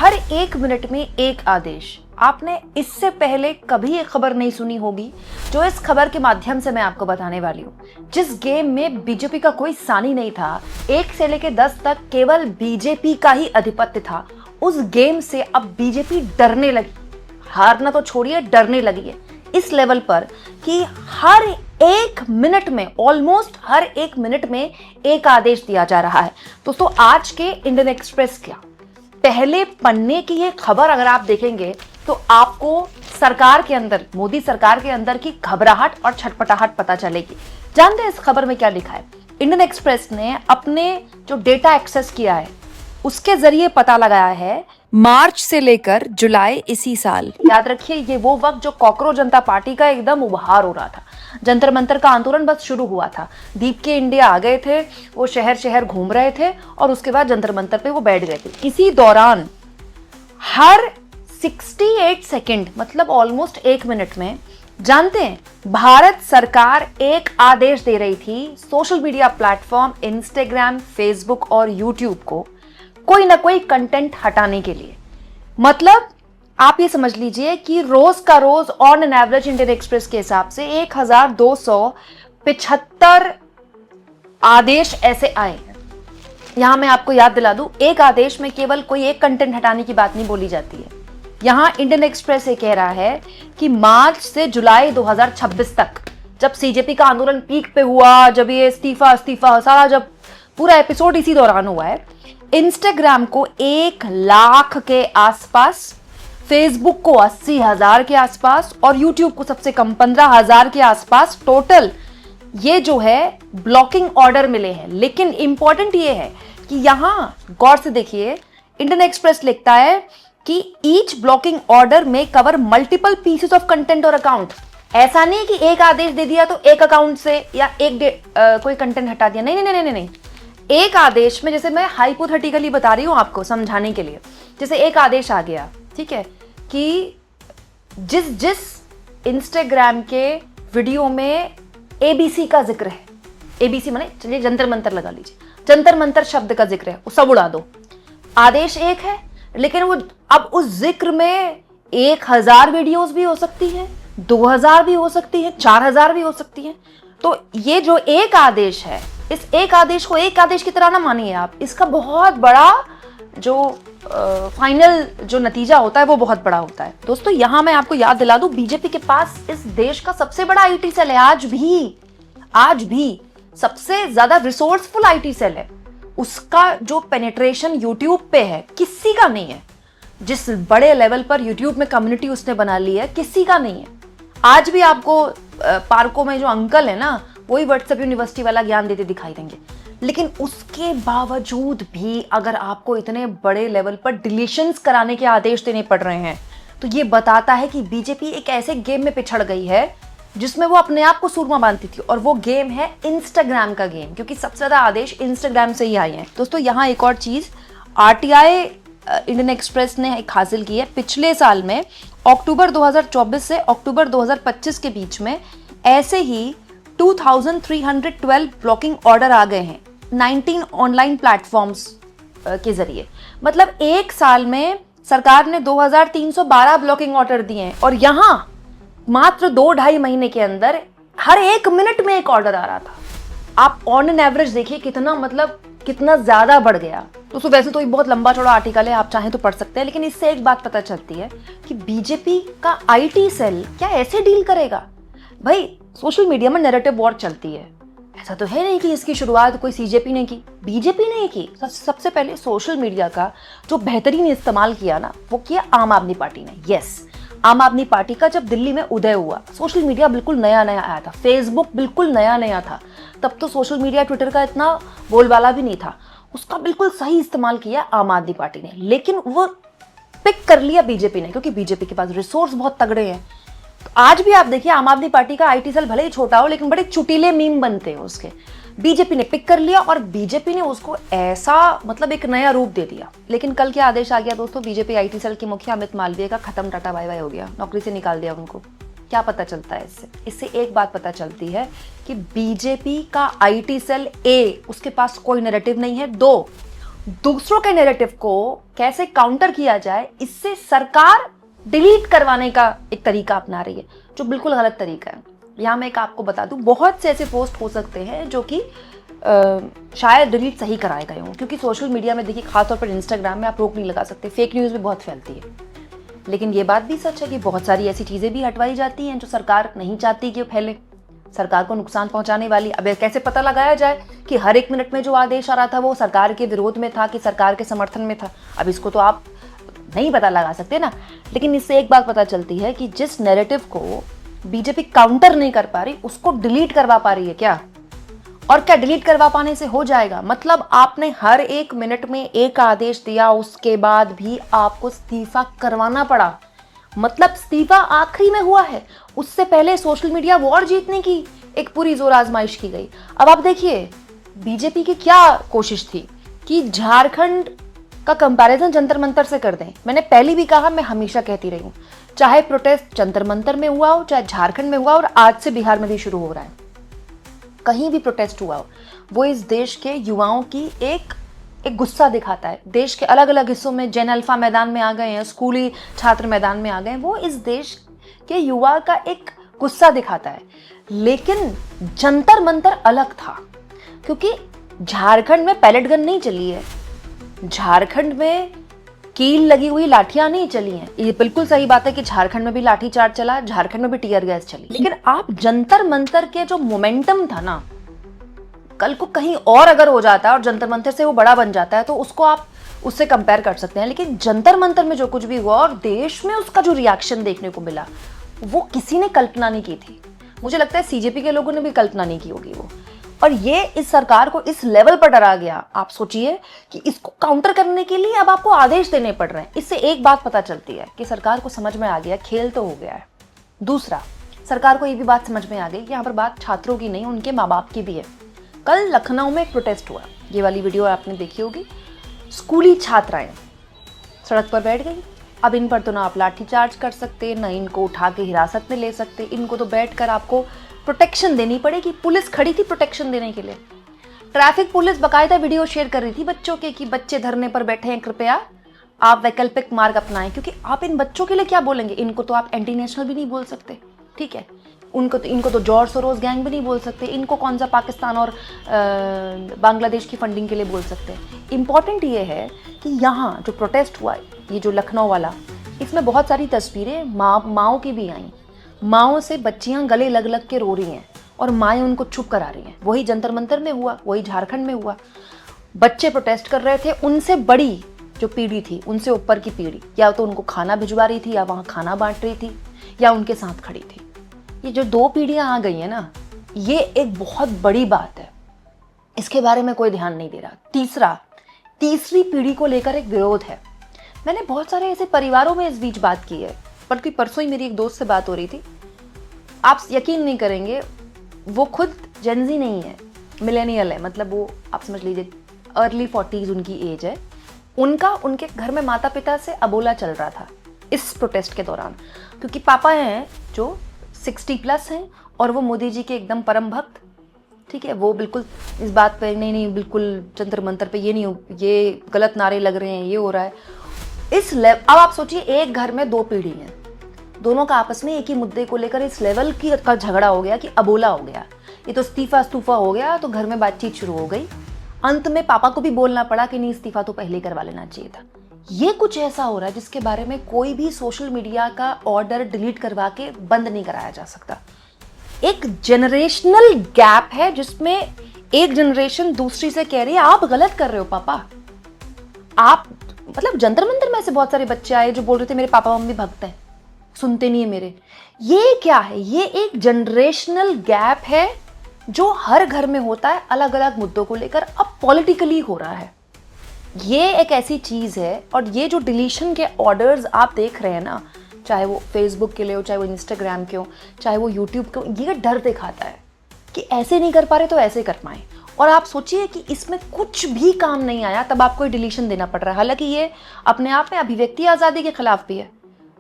हर एक मिनट में एक आदेश। आपने इससे पहले कभी एक खबर नहीं सुनी होगी जो इस खबर के माध्यम से मैं आपको बताने वाली हूँ। जिस गेम में बीजेपी का कोई सानी नहीं था, 1 से लेकर 10 तक केवल बीजेपी का ही आधिपत्य था, उस गेम से अब बीजेपी डरने लगी। हारना तो छोड़िए, डरने लगी है इस लेवल पर कि हर एक मिनट में, ऑलमोस्ट हर एक मिनट में एक आदेश दिया जा रहा है। दोस्तों, आज के इंडियन एक्सप्रेस क्या पहले पन्ने की ये खबर अगर आप देखेंगे तो आपको सरकार के अंदर, मोदी सरकार के अंदर की घबराहट और छटपटाहट पता चलेगी। जानते हैं इस खबर में क्या लिखा है? इंडियन एक्सप्रेस ने अपने जो डेटा एक्सेस किया है उसके जरिए पता लगाया है मार्च से लेकर जुलाई इसी साल। याद रखिए, ये वो वक्त जो कॉकरोच जनता पार्टी का एकदम उभार हो रहा था। जंतर मंतर का आंदोलन बस शुरू हुआ था, दीप के इंडिया आ गए थे, वो शहर शहर घूम रहे थे और उसके बाद जंतर मंतर पे वो बैठ गए थे। इसी दौरान हर 68 सेकंड, मतलब ऑलमोस्ट 1 मिनट में, जानते हैं, भारत सरकार एक आदेश दे रही थी social media platform Instagram, Facebook और यूट्यूब को कोई ना कोई कंटेंट हटाने के लिए। मतलब आप ये समझ लीजिए कि रोज का रोज on an average Indian Express के हिसाब से 1275 आदेश ऐसे आए हैं। यहां मैं आपको याद दिला दूं, एक आदेश में केवल कोई एक कंटेंट हटाने की बात नहीं बोली जाती है। यहां इंडियन एक्सप्रेस ये कह रहा है कि मार्च से जुलाई 2026 तक, जब सीजेपी का आंदोलन पीक पे हुआ, जब ये इस्तीफा सारा, जब पूरा एपिसोड इसी दौरान हुआ है, इंस्टाग्राम को 1 लाख के आसपास, फेसबुक को 80,000 के आसपास और यूट्यूब को सबसे कम 15,000 के आसपास टोटल ये जो है ब्लॉकिंग ऑर्डर मिले हैं। लेकिन इंपॉर्टेंट ये है कि यहां गौर से देखिए, इंडियन एक्सप्रेस लिखता है कि ईच ब्लॉकिंग ऑर्डर में cover multiple pieces of content और अकाउंट। ऐसा नहीं कि एक आदेश दे दिया तो एक अकाउंट से या कोई कंटेंट हटा दिया, नहीं। एक आदेश में, जैसे मैं हाइपोथेटिकली बता रही हूं आपको समझाने के लिए, जैसे एक आदेश आ गया, ठीक है, कि जिस इंस्टाग्राम के वीडियो में एबीसी का जिक्र है, एबीसी माने, चलिए जंतर मंतर लगा लीजिए, जंतर मंतर शब्द का जिक्र है, वो सब उड़ा दो। आदेश एक है, लेकिन वो अब उस जिक्र में 1000 वीडियोस भी हो सकती हैं, 2000 भी हो सकती हैं, 4000 भी हो सकती हैं। तो ये जो एक आदेश है, इस एक आदेश को एक आदेश की तरह ना मानिए आप, इसका बहुत बड़ा जो फाइनल जो नतीजा होता है वो बहुत बड़ा होता है। दोस्तों, यहां मैं आपको याद दिला दूं, बीजेपी के पास इस देश का सबसे बड़ा आईटी सेल है। आज भी सबसे ज्यादा रिसोर्सफुल आईटी सेल है। उसका जो पेनिट्रेशन यूट्यूब पे है, किसी का नहीं है। जिस बड़े लेवल पर यूट्यूब में कम्युनिटी उसने बना ली है, किसी का नहीं है। आज भी आपको पार्कों में जो अंकल है ना, वही व्हाट्सएप यूनिवर्सिटी वाला ज्ञान देते दिखाई देंगे। लेकिन उसके बावजूद भी अगर आपको इतने बड़े लेवल पर डिलीशंस कराने के आदेश देने पड़ रहे हैं, तो ये बताता है कि बीजेपी एक ऐसे गेम में पिछड़ गई है जिसमें वो अपने आप को सूरमा बांधती थी, और वो गेम है इंस्टाग्राम का गेम, क्योंकि सबसे ज्यादा आदेश इंस्टाग्राम से ही आए हैं। दोस्तों, यहाँ एक और चीज आरटीआई इंडियन एक्सप्रेस ने एक हासिल की है। पिछले साल में अक्टूबर 2024 से अक्टूबर 2025 के बीच में ऐसे ही 2312 ब्लॉकिंग ऑर्डर आ गए हैं 19 ऑनलाइन प्लेटफॉर्म्स के जरिए। मतलब एक साल में सरकार ने 2312 ब्लॉकिंग ऑर्डर दिए हैं, और यहां मात्र 2-2.5 महीने के अंदर हर एक मिनट में एक ऑर्डर आ रहा था। आप ऑन एन एवरेज देखिए कितना, मतलब कितना ज्यादा बढ़ गया। दोस्तों, वैसे तो ये बहुत लंबा चौड़ा आर्टिकल है, आप चाहें तो पढ़ सकते हैं, लेकिन इससे एक बात पता चलती है कि बीजेपी का आईटी सेल क्या ऐसे डील करेगा। भाई, सोशल मीडिया में नैरेटिव वॉर चलती है, ऐसा तो है नहीं कि इसकी शुरुआत कोई सीजेपी ने की, बीजेपी ने की। सबसे पहले सोशल मीडिया का जो बेहतरीन इस्तेमाल किया ना, वो किया आम आदमी पार्टी ने। यस, आम आदमी पार्टी का जब दिल्ली में उदय हुआ, सोशल मीडिया बिल्कुल नया आया था, फेसबुक बिल्कुल नया था, तब तो सोशल मीडिया, ट्विटर का इतना बोलबाला भी नहीं था। उसका बिल्कुल सही इस्तेमाल किया आम आदमी पार्टी ने, लेकिन वो पिक कर लिया बीजेपी ने, क्योंकि बीजेपी के पास रिसोर्स बहुत तगड़े हैं। तो आज भी आप देखिए, आम आदमी पार्टी का आईटी सेल भले ही छोटा हो, लेकिन बड़े चुटीले मीम बनते हैं उसके। बीजेपी ने पिक कर लिया और बीजेपी ने उसको ऐसा, मतलब एक नया रूप दे दिया। लेकिन कल क्या आदेश आ गया दोस्तों? बीजेपी आईटी सेल के मुखिया अमित मालवीय का खत्म, टाटा बाय बाय हो गया, नौकरी से निकाल दिया उनको। क्या पता चलता है इससे एक बात पता चलती है कि बीजेपी का आईटी सेल, ए, उसके पास कोई नैरेटिव नहीं है, 2, दूसरों के नैरेटिव को कैसे काउंटर किया जाए, इससे सरकार डिलीट करवाने का एक तरीका अपना रही है, जो बिल्कुल गलत तरीका है। यहाँ मैं एक आपको बता दूं, बहुत से ऐसे पोस्ट हो सकते हैं जो कि शायद डिलीट सही कराए गए हों, क्योंकि सोशल मीडिया में देखिए, खासतौर पर इंस्टाग्राम में आप रोक नहीं लगा सकते, फेक न्यूज़ भी बहुत फैलती है। लेकिन ये बात भी सच है कि बहुत सारी ऐसी चीज़ें भी हटवाई जाती हैं जो सरकार नहीं चाहती कि फैले, सरकार को नुकसान पहुंचाने वाली। अब कैसे पता लगाया जाए कि हर एक मिनट में जो आदेश आ रहा था वो सरकार के विरोध में था कि सरकार के समर्थन में था? अब इसको तो आप नहीं पता लगा सकते ना। लेकिन इससे एक बात पता चलती है कि जिस नैरेटिव को बीजेपी काउंटर नहीं कर पा रही, उसको डिलीट करवा पा रही है क्या? और क्या डिलीट करवा पाने से हो जाएगा? मतलब आपने हर एक मिनट में एक आदेश दिया, उसके बाद भी आपको इस्तीफा करवाना पड़ा। मतलब इस्तीफा आखिरी में हुआ है, उससे पहले सोशल मीडिया वॉर जीतने की एक पूरी जोर आजमाइश की गई। अब आप देखिए बीजेपी की क्या कोशिश थी कि झारखंड का कंपैरिजन जंतर मंतर से कर दें। मैंने पहले भी कहा, मैं हमेशा कहती रही हूं, चाहे प्रोटेस्ट जंतर मंतर में हुआ हो, चाहे झारखंड में हुआ, और आज से बिहार में भी शुरू हो रहा है, कहीं भी प्रोटेस्ट हुआ हो, वो इस देश के युवाओं की एक गुस्सा दिखाता है। देश के अलग अलग हिस्सों में जेन अल्फा मैदान में आ गए हैं, स्कूली छात्र मैदान में आ गए हैं, वो इस देश के युवा का एक गुस्सा दिखाता है। लेकिन जंतर मंतर अलग था, क्योंकि झारखंड में पैलेट गन नहीं चली है, झारखंड में कील लगी हुई लाठियां नहीं चली हैं। ये बिल्कुल सही बात है कि झारखंड में भी लाठी चार्ज चला, झारखंड में भी टीयर गैस चली, लेकिन आप जंतर मंतर के जो मोमेंटम था ना, कल को कहीं और अगर हो जाता है और जंतर मंतर से वो बड़ा बन जाता है तो उसको आप उससे कंपेयर कर सकते हैं। लेकिन जंतर मंतर में जो कुछ भी हुआ और देश में उसका जो रिएक्शन देखने को मिला, वो किसी ने कल्पना नहीं की थी। मुझे लगता है सीजेपी के लोगों ने भी कल्पना नहीं की होगी वो। और ये इस सरकार को इस लेवल पर डरा गया। आप सोचिए कि इसको काउंटर करने के लिए अब आपको आदेश देने पड़ रहे हैं। इससे एक बात पता चलती है कि सरकार को समझ में आ गया, खेल तो हो गया है। दूसरा, सरकार को ये भी बात समझ में आ गई कि यहाँ पर बात छात्रों की नहीं, उनके माँ बाप की भी है। कल लखनऊ में एक प्रोटेस्ट हुआ, ये वाली वीडियो आपने देखी होगी। स्कूली छात्राएं सड़क पर बैठ गई। अब इन पर तो ना आप लाठी चार्ज कर सकते, ना इनको उठा के हिरासत में ले सकते, इनको तो बैठकर आपको प्रोटेक्शन देनी पड़ेगी। पुलिस खड़ी थी प्रोटेक्शन देने के लिए। ट्रैफिक पुलिस बकायदा वीडियो शेयर कर रही थी बच्चों के कि बच्चे धरने पर बैठे हैं, कृपया आप वैकल्पिक मार्ग अपनाएं। क्योंकि आप इन बच्चों के लिए क्या बोलेंगे? इनको तो आप एंटी नेशनल भी नहीं बोल सकते, ठीक है, इनको तो जॉर्ज सोरोस गैंग भी नहीं बोल सकते, इनको कौन सा पाकिस्तान और बांग्लादेश की फंडिंग के लिए बोल सकते हैं। इंपॉर्टेंट ये है कि यहाँ जो प्रोटेस्ट हुआ, ये जो लखनऊ वाला, इसमें बहुत सारी तस्वीरें माँओं की भी आई। माँओं से बच्चियाँ गले लग लग के रो रही हैं और माएँ उनको चुप करा रही हैं। वही जंतर मंतर में हुआ, वही झारखंड में हुआ। बच्चे प्रोटेस्ट कर रहे थे, उनसे बड़ी जो पीढ़ी थी, उनसे ऊपर की पीढ़ी या तो उनको खाना भिजवा रही थी, या वहाँ खाना बांट रही थी, या उनके साथ खड़ी थी। ये जो दो पीढ़ियां आ गई हैं ना, ये एक बहुत बड़ी बात है। इसके बारे में कोई ध्यान नहीं दे रहा। तीसरी पीढ़ी को लेकर एक विरोध है। मैंने बहुत सारे ऐसे परिवारों में इस बीच बात की है, बल्कि परसों ही मेरी एक दोस्त से बात हो रही थी। आप यकीन नहीं करेंगे, वो खुद जेनजी नहीं है, मिलेनियल है। मतलब वो आप समझ लीजिए अर्ली 40s उनकी एज है। उनके घर में माता पिता से अबोला चल रहा था इस प्रोटेस्ट के दौरान, क्योंकि पापा हैं जो 60+ हैं और वो मोदी जी के एकदम परम भक्त, ठीक है। वो बिल्कुल इस बात पे नहीं बिल्कुल जंतर मंतर पे ये गलत नारे लग रहे हैं, ये हो रहा है इस लेवल। अब आप सोचिए, एक घर में दो पीढ़ी हैं, दोनों का आपस में एक ही मुद्दे को लेकर इस लेवल का झगड़ा हो गया कि अबोला हो गया। ये तो इस्तीफा हो गया, तो घर में बातचीत शुरू हो गई। अंत में पापा को भी बोलना पड़ा कि नहीं, इस्तीफा तो पहले करवा लेना चाहिए था। ये कुछ ऐसा हो रहा है जिसके बारे में कोई भी सोशल मीडिया का ऑर्डर डिलीट करवा के बंद नहीं कराया जा सकता। एक जनरेशनल गैप है जिसमें एक जनरेशन दूसरी से कह रही है आप गलत कर रहे हो पापा। आप मतलब जंतर मंतर में से बहुत सारे बच्चे आए जो बोल रहे थे मेरे पापा मम्मी भक्त हैं, सुनते नहीं है मेरे। ये क्या है? ये एक जनरेशनल गैप है जो हर घर में होता है, अलग अलग मुद्दों को लेकर अब पॉलिटिकली हो रहा है। ये एक ऐसी चीज है, और ये जो डिलीशन के ऑर्डर्स आप देख रहे हैं ना, चाहे वो फेसबुक के लिए हो, चाहे वो इंस्टाग्राम के हो, चाहे वो यूट्यूब के हो, ये डर दिखाता है कि ऐसे नहीं कर पा रहे तो ऐसे कर पाए। और आप सोचिए कि इसमें कुछ भी काम नहीं आया, तब आपको डिलीशन देना पड़ रहा है। हालांकि ये अपने आप में अभिव्यक्ति आज़ादी के खिलाफ भी है।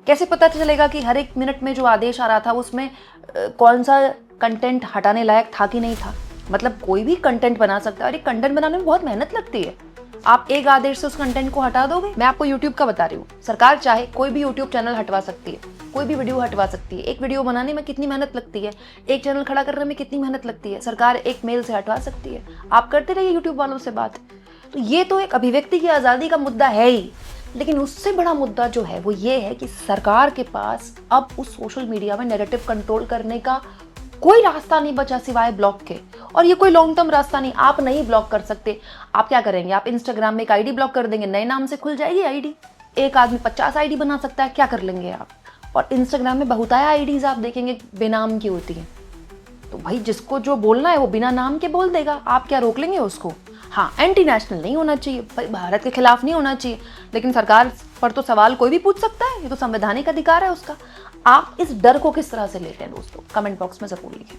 कैसे पता चलेगा कि हर एक मिनट में जो आदेश आ रहा था उसमें कौन सा कंटेंट हटाने लायक था कि नहीं था? मतलब कोई भी कंटेंट बना सकता है, और ये कंटेंट बनाने में बहुत मेहनत लगती है। आप एक आदेश से उस कंटेंट को हटा दोगे? मैं आपको YouTube का बता रही हूँ, सरकार चाहे कोई भी YouTube चैनल हटवा सकती है, कोई भी वीडियो हटवा सकती है। एक वीडियो बनाने में कितनी मेहनत लगती है, एक चैनल खड़ा करने में कितनी मेहनत लगती है, सरकार एक मेल से हटवा सकती है। आप करते रहिए YouTube वालों से बात। तो ये तो एक अभिव्यक्ति की आज़ादी का मुद्दा है ही, लेकिन उससे बड़ा मुद्दा जो है वो ये है कि सरकार के पास अब उस सोशल मीडिया में नैरेटिव कंट्रोल करने का कोई रास्ता नहीं बचा सिवाय ब्लॉक के। और ये कोई लॉन्ग टर्म रास्ता नहीं, आप नहीं ब्लॉक कर सकते। आप क्या करेंगे? आप इंस्टाग्राम में एक आईडी ब्लॉक कर देंगे, नए नाम से खुल जाएगी आईडी। एक आदमी 50 आईडी बना सकता है, क्या कर लेंगे आप? और इंस्टाग्राम में बहुताया आईडीज आप देखेंगे बेनाम की होती हैं। तो भाई जिसको जो बोलना है वो बिना नाम के बोल देगा, आप क्या रोक लेंगे उसको? हाँ, एंटी नेशनल नहीं होना चाहिए भाई, भारत के खिलाफ नहीं होना चाहिए, लेकिन सरकार पर तो सवाल कोई भी पूछ सकता है, ये तो संवैधानिक अधिकार है उसका। आप इस डर को किस तरह से लेते हैं दोस्तों? कमेंट बॉक्स में जरूर लिखें।